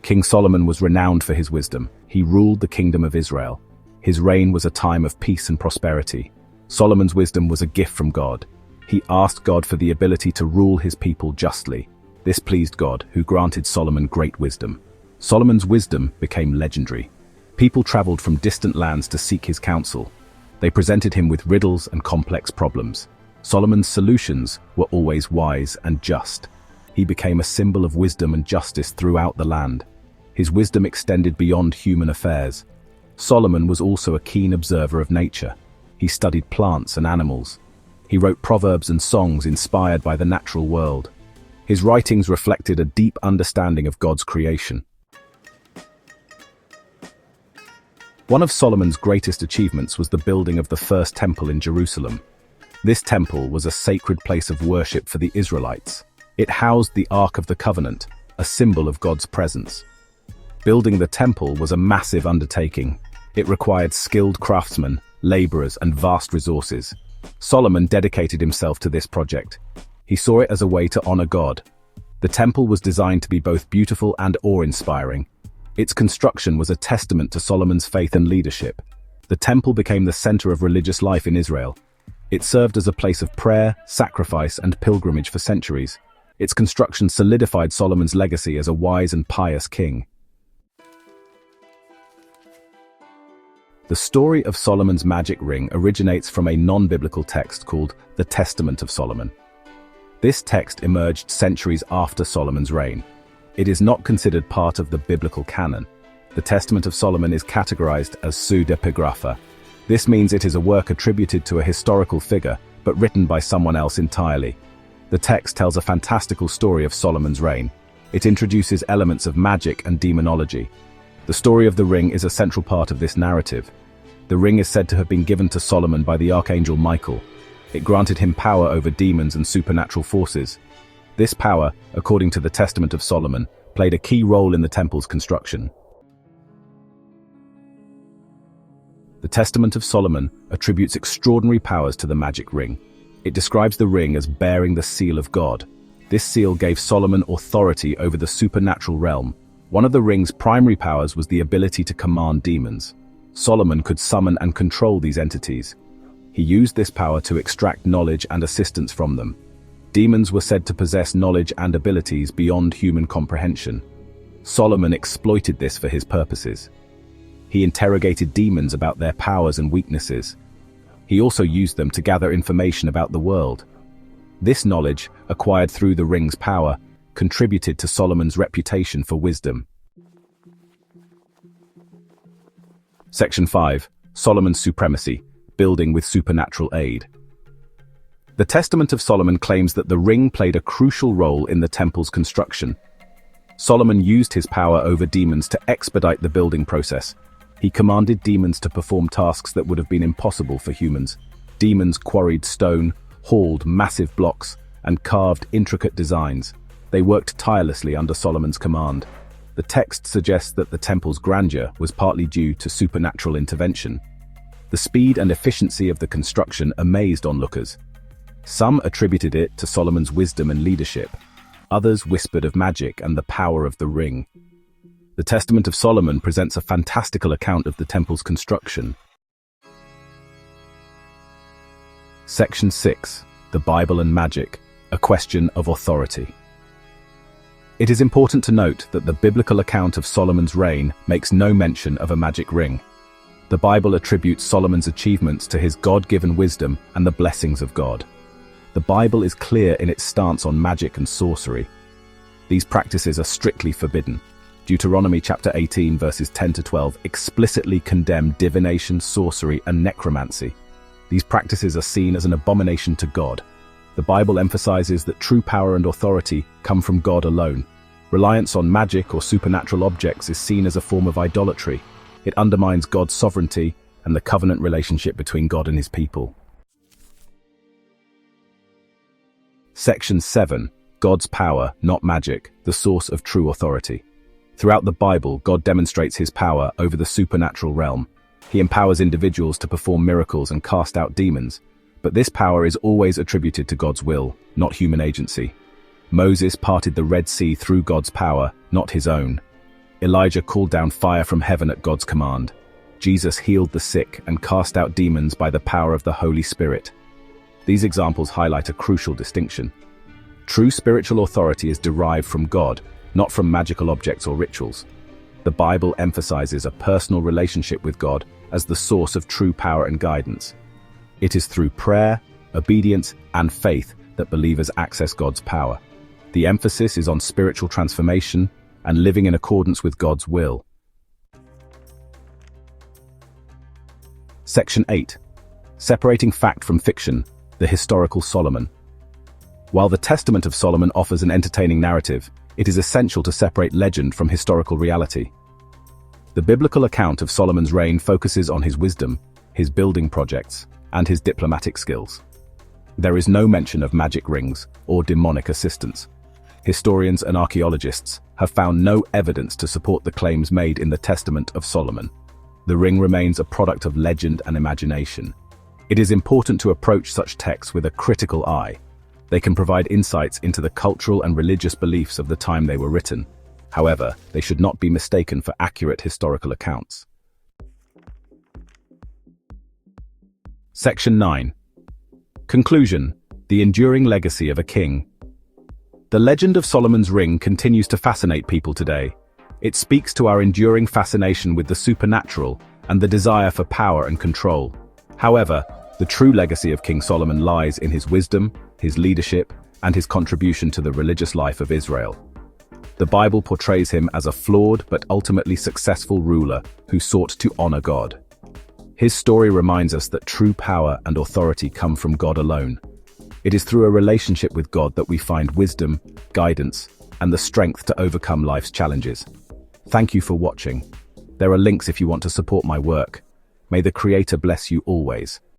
King Solomon was renowned for his wisdom. He ruled the kingdom of Israel. His reign was a time of peace and prosperity. Solomon's wisdom was a gift from God. He asked God for the ability to rule his people justly. This pleased God, who granted Solomon great wisdom. Solomon's wisdom became legendary. People traveled from distant lands to seek his counsel. They presented him with riddles and complex problems. Solomon's solutions were always wise and just. He became a symbol of wisdom and justice throughout the land. His wisdom extended beyond human affairs. Solomon was also a keen observer of nature. He studied plants and animals. He wrote proverbs and songs inspired by the natural world. His writings reflected a deep understanding of God's creation. One of Solomon's greatest achievements was the building of the first temple in Jerusalem. This temple was a sacred place of worship for the Israelites. It housed the Ark of the Covenant, a symbol of God's presence. Building the temple was a massive undertaking. It required skilled craftsmen, laborers, and vast resources. Solomon dedicated himself to this project. He saw it as a way to honor God. The temple was designed to be both beautiful and awe-inspiring. Its construction was a testament to Solomon's faith and leadership. The temple became the center of religious life in Israel. It served as a place of prayer, sacrifice, and pilgrimage for centuries. Its construction solidified Solomon's legacy as a wise and pious king. The story of Solomon's magic ring originates from a non-biblical text called the Testament of Solomon. This text emerged centuries after Solomon's reign. It is not considered part of the biblical canon. The Testament of Solomon is categorized as pseudepigrapha. This means it is a work attributed to a historical figure, but written by someone else entirely. The text tells a fantastical story of Solomon's reign. It introduces elements of magic and demonology. The story of the ring is a central part of this narrative. The ring is said to have been given to Solomon by the archangel Michael. It granted him power over demons and supernatural forces. This power, according to the Testament of Solomon, played a key role in the temple's construction. The Testament of Solomon attributes extraordinary powers to the magic ring. It describes the ring as bearing the seal of God. This seal gave Solomon authority over the supernatural realm. One of the ring's primary powers was the ability to command demons. Solomon could summon and control these entities. He used this power to extract knowledge and assistance from them. Demons were said to possess knowledge and abilities beyond human comprehension. Solomon exploited this for his purposes. He interrogated demons about their powers and weaknesses. He also used them to gather information about the world. This knowledge, acquired through the ring's power, contributed to Solomon's reputation for wisdom. Section 5. Solomon's supremacy, building with supernatural aid. The Testament of Solomon claims that the ring played a crucial role in the temple's construction. Solomon used his power over demons to expedite the building process. He commanded demons to perform tasks that would have been impossible for humans. Demons quarried stone, hauled massive blocks, and carved intricate designs. They worked tirelessly under Solomon's command. The text suggests that the temple's grandeur was partly due to supernatural intervention. The speed and efficiency of the construction amazed onlookers. Some attributed it to Solomon's wisdom and leadership. Others whispered of magic and the power of the ring. The Testament of Solomon presents a fantastical account of the temple's construction. Section 6. The Bible and Magic, a question of authority. It is important to note that the biblical account of Solomon's reign makes no mention of a magic ring. The Bible attributes Solomon's achievements to his God-given wisdom and the blessings of God. The Bible is clear in its stance on magic and sorcery. These practices are strictly forbidden. Deuteronomy chapter 18 verses 10 to 12 explicitly condemn divination, sorcery, and necromancy. These practices are seen as an abomination to God. The Bible emphasizes that true power and authority come from God alone. Reliance on magic or supernatural objects is seen as a form of idolatry. It undermines God's sovereignty and the covenant relationship between God and his people. Section 7. God's power, not magic, the source of true authority. Throughout the Bible, God demonstrates his power over the supernatural realm. He empowers individuals to perform miracles and cast out demons, but this power is always attributed to God's will, not human agency. Moses parted the Red Sea through God's power, not his own. Elijah called down fire from heaven at God's command. Jesus healed the sick and cast out demons by the power of the Holy Spirit. These examples highlight a crucial distinction. True spiritual authority is derived from God, not from magical objects or rituals. The Bible emphasizes a personal relationship with God as the source of true power and guidance. It is through prayer, obedience, and faith that believers access God's power. The emphasis is on spiritual transformation and living in accordance with God's will. Section 8. Separating fact from fiction, the historical Solomon. While the Testament of Solomon offers an entertaining narrative, it is essential to separate legend from historical reality. The biblical account of Solomon's reign focuses on his wisdom, his building projects, and his diplomatic skills. There is no mention of magic rings or demonic assistance. Historians and archaeologists have found no evidence to support the claims made in the Testament of Solomon. The ring remains a product of legend and imagination. It is important to approach such texts with a critical eye. They can provide insights into the cultural and religious beliefs of the time they were written. However, they should not be mistaken for accurate historical accounts. Section 9. Conclusion: the enduring legacy of a king. The legend of Solomon's ring continues to fascinate people today. It speaks to our enduring fascination with the supernatural and the desire for power and control. However, the true legacy of King Solomon lies in his wisdom, his leadership, and his contribution to the religious life of Israel. The Bible portrays him as a flawed but ultimately successful ruler who sought to honor God. His story reminds us that true power and authority come from God alone. It is through a relationship with God that we find wisdom, guidance, and the strength to overcome life's challenges. Thank you for watching. There are links if you want to support my work. May the Creator bless you always.